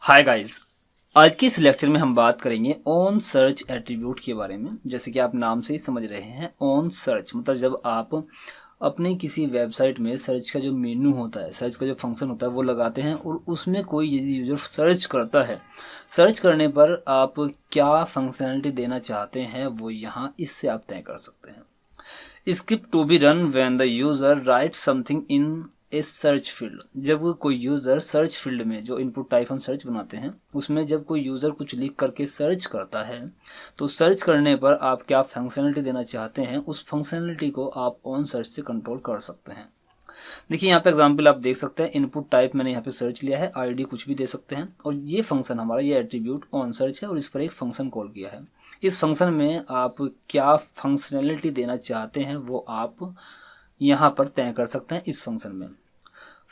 Hi guys. आज के इस लेक्चर में हम बात करेंगे ऑन सर्च एट्रीब्यूट के बारे में। जैसे कि आप नाम से ही समझ रहे हैं, ऑन सर्च मतलब जब आप अपने किसी वेबसाइट में सर्च का जो मेनू होता है, सर्च का जो फंक्शन होता है वो लगाते हैं और उसमें कोई यदि यूजर सर्च करता है, सर्च करने पर आप क्या फंक्शनैलिटी देना चाहते हैं वो यहाँ इससे आप तय कर सकते हैं। Script to be run when the user write something in a search field. जब कोई यूज़र सर्च फील्ड में, जो इनपुट टाइप हम सर्च बनाते हैं उसमें जब कोई यूज़र कुछ लिख करके सर्च करता है तो सर्च करने पर आप क्या फंक्शनलिटी देना चाहते हैं, उस फंक्शनलिटी को आप ऑन सर्च से कंट्रोल कर सकते हैं। देखिए यहाँ पे एग्जांपल आप देख सकते हैं, इनपुट टाइप मैंने यहाँ पे सर्च लिया है, आईडी कुछ भी दे सकते हैं और ये फंक्शन हमारा, ये एट्रीब्यूट ऑन सर्च है और इस पर एक फंक्शन कॉल किया है। इस फंक्शन में आप क्या फंक्शनलिटी देना चाहते हैं वो आप यहाँ पर तय कर सकते हैं। इस फंक्शन में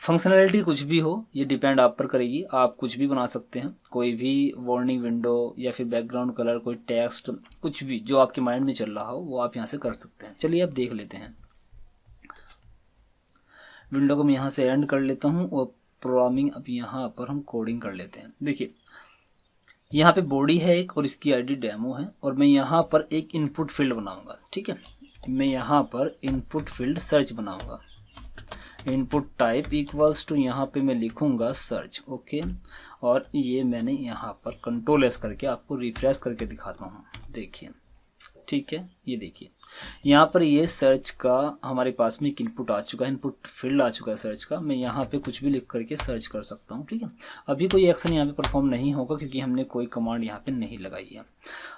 फंक्शनैलिटी कुछ भी हो, ये डिपेंड आप पर करेगी, आप कुछ भी बना सकते हैं, कोई भी वार्निंग विंडो या फिर बैकग्राउंड कलर, कोई टेक्स्ट, कुछ भी जो आपके माइंड में चल रहा हो वो आप यहाँ से कर सकते हैं। चलिए अब देख लेते हैं। विंडो को मैं यहाँ से एंड कर लेता हूँ और प्रोग्रामिंग अब यहाँ पर हम कोडिंग कर लेते हैं। देखिए यहाँ पे बॉडी है एक और इसकी आईडी डेमो है और मैं यहाँ पर एक इनपुट फील्ड बनाऊंगा। ठीक है, मैं यहाँ पर इनपुट फील्ड सर्च बनाऊंगा। इनपुट टाइप इक्वल्स टू, यहाँ पे मैं लिखूंगा सर्च। ओके, और ये मैंने यहाँ पर कंट्रोल एस करके आपको रिफ्रेश करके दिखाता हूँ। देखिए, ठीक है, ये देखिए यहाँ पर ये सर्च का हमारे पास में एक इनपुट आ चुका है, इनपुट फील्ड आ चुका है सर्च का। मैं यहाँ पे कुछ भी लिख करके सर्च कर सकता हूँ। ठीक है, अभी कोई एक्शन यहाँ पे परफॉर्म नहीं होगा क्योंकि हमने कोई कमांड यहाँ पे नहीं लगाई है।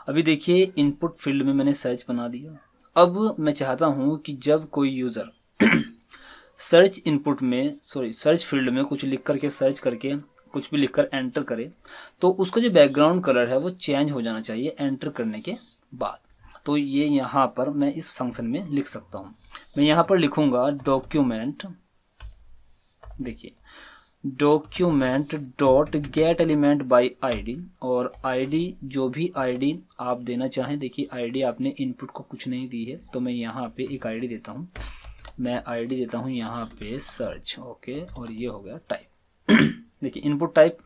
अभी देखिए इनपुट फील्ड में मैंने सर्च बना दिया। अब मैं चाहता हूँ कि जब कोई यूज़र सर्च इनपुट में, सर्च फील्ड में कुछ लिख करके, सर्च करके कुछ भी लिखकर एंटर करे तो उसका जो बैकग्राउंड कलर है वो चेंज हो जाना चाहिए एंटर करने के बाद। तो ये यहाँ पर मैं इस फंक्शन में लिख सकता हूँ। मैं यहाँ पर लिखूंगा डॉक्यूमेंट, देखिए document dot gate element by ID, और आईडी जो भी आईडी आप देना चाहें। देखिए आईडी आपने इनपुट को कुछ नहीं दी है तो मैं यहाँ पे एक आईडी देता हूँ। मैं आईडी देता हूँ यहाँ पे सर्च। ओके, और ये हो गया टाइप। देखिए इनपुट टाइप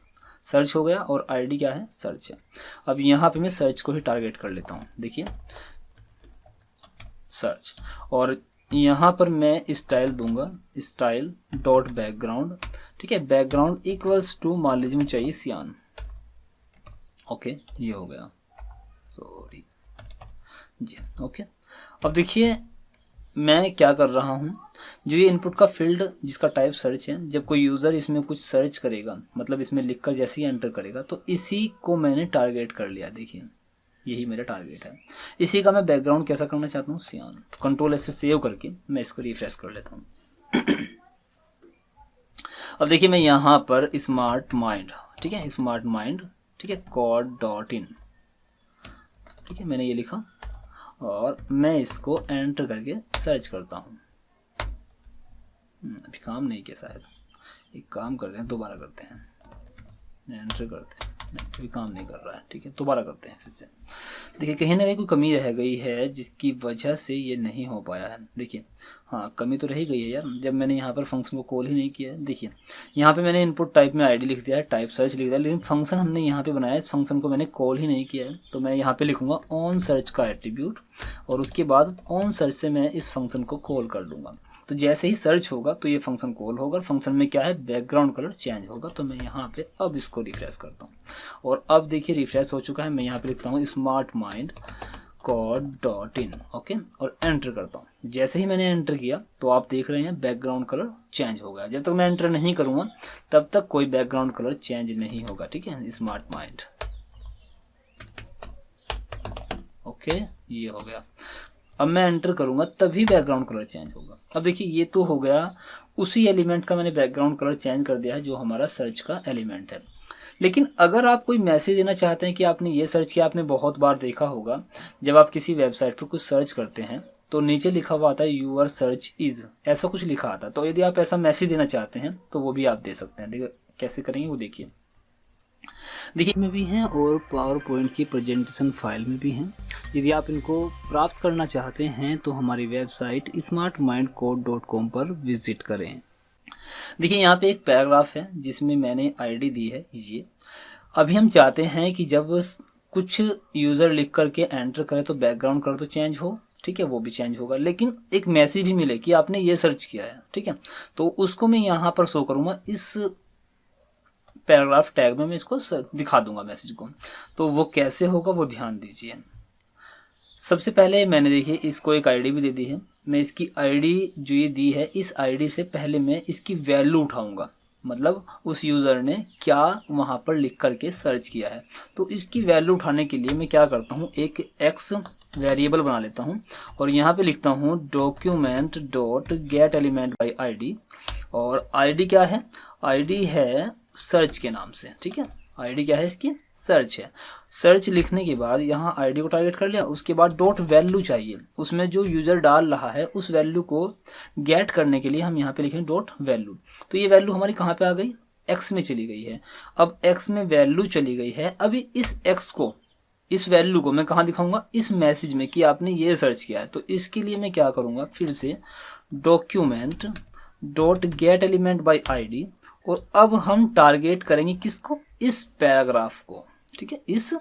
सर्च हो गया और आईडी क्या है, सर्च है। अब यहाँ पे मैं सर्च को ही टारगेट कर लेता हूँ। देखिए सर्च, और यहाँ पर मैं स्टाइल दूंगा, स्टाइल डॉट बैकग्राउंड। ठीक है, बैकग्राउंड इक्वल्स टू, मान लीजिए मुझे चाहिए सियान। ओके, ये हो गया, सॉरी जी। ओके, अब देखिए मैं क्या कर रहा हूँ, जो ये इनपुट का फील्ड जिसका टाइप सर्च है, जब कोई यूज़र इसमें कुछ सर्च करेगा, मतलब इसमें लिखकर जैसे ही एंटर करेगा तो इसी को मैंने टारगेट कर लिया। देखिए यही मेरा टारगेट है। इसी का मैं बैकग्राउंड कैसा करना चाहता हूँ, सियान। तो कंट्रोल ऐसे सेव करके मैं इसको रिफ्रेश कर लेता हूँ। अब देखिए मैं यहाँ पर स्मार्ट माइंड, ठीक है, स्मार्ट माइंड, ठीक है, कोड डॉट इन, ठीक है, मैंने ये लिखा और मैं इसको एंटर करके सर्च करता हूँ। अभी काम नहीं किया शायद, एक काम करते हैं, दोबारा करते हैं, एंटर करते हैं। नहीं, अभी काम नहीं कर रहा है। ठीक है, दोबारा करते हैं फिर से। देखिए कहीं ना कहीं कोई कमी रह गई है जिसकी वजह से ये नहीं हो पाया है। देखिए हाँ, कमी तो रह गई है यार, जब मैंने यहाँ पर फंक्शन को कॉल ही नहीं किया है। देखिए यहाँ पे मैंने इनपुट टाइप में आईडी लिख दिया है, टाइप सर्च लिख दिया, लेकिन फंक्शन हमने यहाँ पे बनाया है, इस फंक्शन को मैंने कॉल ही नहीं किया है। तो मैं यहाँ पे लिखूंगा ऑन सर्च का एट्रीब्यूट और उसके बाद ऑन सर्च से मैं इस फंक्शन को कॉल कर दूंगा। तो जैसे ही सर्च होगा तो ये फंक्शन कॉल होगा, फंक्शन में क्या है, बैकग्राउंड कलर चेंज होगा। तो मैं यहाँ पे अब इसको रिफ्रेश करता हूँ और अब देखिए रिफ्रेश हो चुका है। मैं यहाँ पे लिखता हूँ smart mind code dot in. Okay, और एंटर करता हूँ। जैसे ही मैंने एंटर किया तो आप देख रहे हैं बैकग्राउंड कलर चेंज हो गया। जब तक मैं एंटर नहीं करूँगा तब तक कोई बैकग्राउंड कलर चेंज नहीं होगा। ठीक है, स्मार्ट माइंड। ओके, ये हो गया। अब मैं एंटर करूंगा तभी बैकग्राउंड कलर चेंज होगा। अब देखिए ये तो हो गया, उसी एलिमेंट का मैंने बैकग्राउंड कलर चेंज कर दिया है जो हमारा सर्च का एलिमेंट है। लेकिन अगर आप कोई मैसेज देना चाहते हैं कि आपने ये सर्च किया, आपने बहुत बार देखा होगा जब आप किसी वेबसाइट पर कुछ सर्च करते हैं तो नीचे लिखा हुआ आता है यूअर सर्च इज, ऐसा कुछ लिखा आता है। तो यदि आप ऐसा मैसेज देना चाहते हैं तो वो भी आप दे सकते हैं। देखिए कैसे करेंगे वो देखिए। देखिए में भी हैं और पावर पॉइंट की प्रेजेंटेशन फाइल में भी हैं। यदि आप इनको प्राप्त करना चाहते हैं तो हमारी वेबसाइट smartmindcode.com पर विजिट करें। देखिए यहाँ पे एक पैराग्राफ है जिसमें मैंने आईडी दी है ये, अभी हम चाहते हैं कि जब कुछ यूज़र लिख करके एंटर करे तो बैकग्राउंड कलर तो चेंज हो, ठीक है, वो भी चेंज होगा, लेकिन एक मैसेज भी मिले कि आपने ये सर्च किया है, ठीक है। तो उसको मैं यहाँ पर शो करूँगा, इस पैराग्राफ टैग में मैं इसको दिखा दूंगा मैसेज को। तो वो कैसे होगा वो ध्यान दीजिए। सबसे पहले मैंने देखिए इसको एक आईडी भी दे दी है। मैं इसकी आईडी जो ये दी है, इस आईडी से पहले मैं इसकी वैल्यू उठाऊंगा, मतलब उस यूज़र ने क्या वहाँ पर लिख करके सर्च किया है। तो इसकी वैल्यू उठाने के लिए मैं क्या करता हूँ, एक एक्स वेरिएबल बना लेता हूँ और यहाँ पे लिखता हूँ document dot gate element by ID. और आईडी क्या है, आईडी है सर्च के नाम से, ठीक है। आईडी क्या है इसकी, सर्च है। सर्च लिखने के बाद यहाँ आईडी को टारगेट कर लिया, उसके बाद डॉट वैल्यू चाहिए, उसमें जो यूज़र डाल रहा है उस वैल्यू को गेट करने के लिए हम यहाँ पे लिखेंगे डॉट वैल्यू। तो ये वैल्यू हमारी कहाँ पे आ गई, एक्स में चली गई है। अब एक्स में वैल्यू चली गई है, अभी इस एक्स को, इस वैल्यू को मैं कहाँ दिखाऊंगा, इस मैसेज में कि आपने ये सर्च किया है। तो इसके लिए मैं क्या करूँगा, फिर से document dot gate element by ID, और अब हम टारगेट करेंगे किसको, इस पैराग्राफ को, ठीक है, इस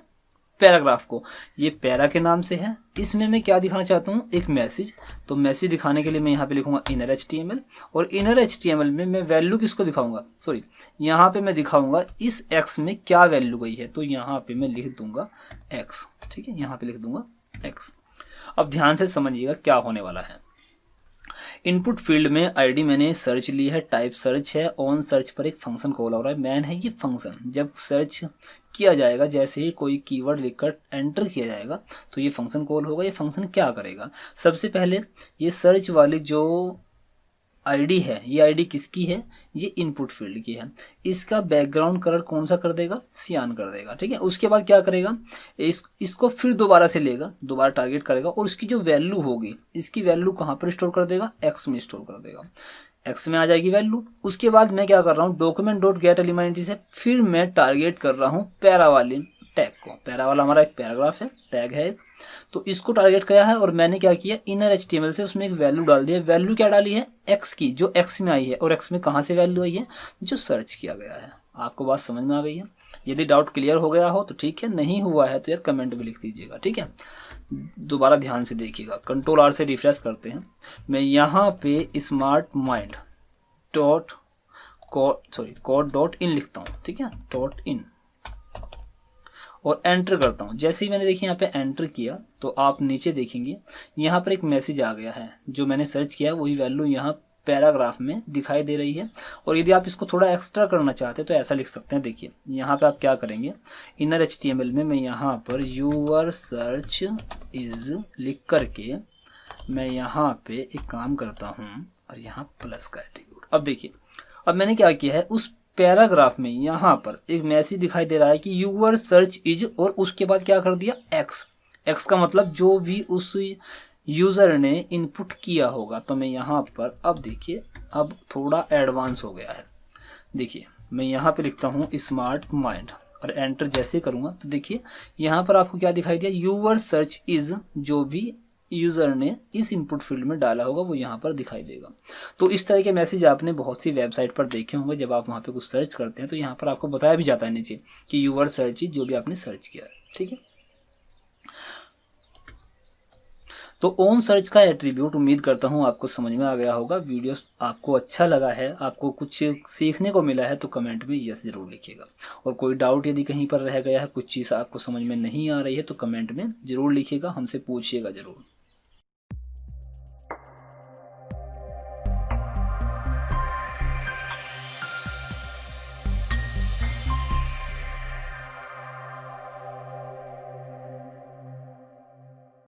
पैराग्राफ को। ये पैरा के नाम से है, इसमें मैं क्या दिखाना चाहता हूँ, एक मैसेज। तो मैसेज दिखाने के लिए मैं यहाँ पे लिखूंगा इनर HTML, और इनर HTML में मैं वैल्यू किसको दिखाऊंगा, सॉरी यहाँ पे मैं दिखाऊंगा इस x में क्या वैल्यू गई है। तो यहाँ पे मैं लिख दूंगा x, ठीक है, यहाँ पे लिख दूंगा x। अब ध्यान से समझिएगा क्या होने वाला है। इनपुट फील्ड में आईडी मैंने सर्च ली है, टाइप सर्च है, ऑन सर्च पर एक फंक्शन कॉल हो रहा है, मैन है ये फंक्शन। जब सर्च किया जाएगा, जैसे ही कोई कीवर्ड लिखकर एंटर किया जाएगा तो ये फंक्शन कॉल होगा। ये फंक्शन क्या करेगा, सबसे पहले ये सर्च वाली जो आईडी है, ये आईडी किसकी है, ये इनपुट फील्ड की है। इसका बैकग्राउंड कलर कौन सा कर देगा, सियान कर देगा, ठीक है। उसके बाद क्या करेगा, इसको फिर दोबारा से लेगा, दोबारा टारगेट करेगा, और उसकी जो वैल्यू होगी, इसकी वैल्यू कहाँ पर स्टोर कर देगा, एक्स में स्टोर कर देगा, एक्स में आ जाएगी वैल्यू। उसके बाद मैं क्या कर रहा हूँ, डॉक्यूमेंट डॉट गेट एलिमेंट से फिर मैं टारगेट कर रहा हूँ पैरा वाली टैग को। पैरा वाला हमारा एक पैराग्राफ है, टैग है, तो इसको टारगेट किया है। और मैंने क्या किया, इनर HTML से उसमें एक वैल्यू डाल दिया। वैल्यू क्या डाली है, एक्स की, जो एक्स में आई है। और एक्स में कहाँ से वैल्यू आई है, जो सर्च किया गया है। आपको बात समझ में आ गई है। यदि डाउट क्लियर हो गया हो तो ठीक है, नहीं हुआ है तो यार कमेंट में लिख दीजिएगा, ठीक है। दोबारा ध्यान से देखिएगा, Ctrl+R से रिफ्रेश करते हैं। मैं यहाँ पे smart mind dot code dot in लिखता हूँ, ठीक है, डॉट इन, और एंटर करता हूँ। जैसे ही मैंने देखिए यहाँ पे एंटर किया तो आप नीचे देखेंगे यहाँ पर एक मैसेज आ गया है, जो मैंने सर्च किया वही वैल्यू यहाँ पैराग्राफ में दिखाई दे रही है। और यदि आप इसको थोड़ा एक्स्ट्रा करना चाहते हैं तो ऐसा लिख सकते हैं। देखिए यहाँ पे आप क्या करेंगे, इनर HTML में मैं यहाँ पर यूर सर्च इज लिख करके मैं यहाँ पे एक काम करता हूँ, और यहाँ प्लस का एट्रीब्यूट। अब देखिए, अब मैंने क्या किया है, उस पैराग्राफ में यहाँ पर एक मैसेज दिखाई दे रहा है कि यूर सर्च इज, और उसके बाद क्या कर दिया, एक्स। एक्स का मतलब जो भी उस यूज़र ने इनपुट किया होगा। तो मैं यहाँ पर, अब देखिए, अब थोड़ा एडवांस हो गया है। देखिए मैं यहाँ पे लिखता हूँ स्मार्ट माइंड, और एंटर जैसे करूँगा तो देखिए यहाँ पर आपको क्या दिखाई दिया, यूर सर्च इज, जो भी यूज़र ने इस इनपुट फील्ड में डाला होगा वो यहाँ पर दिखाई देगा। तो इस तरह के मैसेज आपने बहुत सी वेबसाइट पर देखे होंगे। जब आप वहाँ पे कुछ सर्च करते हैं तो यहाँ पर आपको बताया भी जाता है नीचे कि यूर सर्च इज, जो भी आपने सर्च किया है, ठीक है। तो ऑन सर्च का एट्रीब्यूट उम्मीद करता हूँ आपको समझ में आ गया होगा। वीडियो आपको अच्छा लगा है, आपको कुछ सीखने को मिला है तो कमेंट में यस जरूर लिखिएगा। और कोई डाउट यदि कहीं पर रह गया है, कुछ चीज़ आपको समझ में नहीं आ रही है तो कमेंट में ज़रूर लिखिएगा, हमसे पूछिएगा ज़रूर।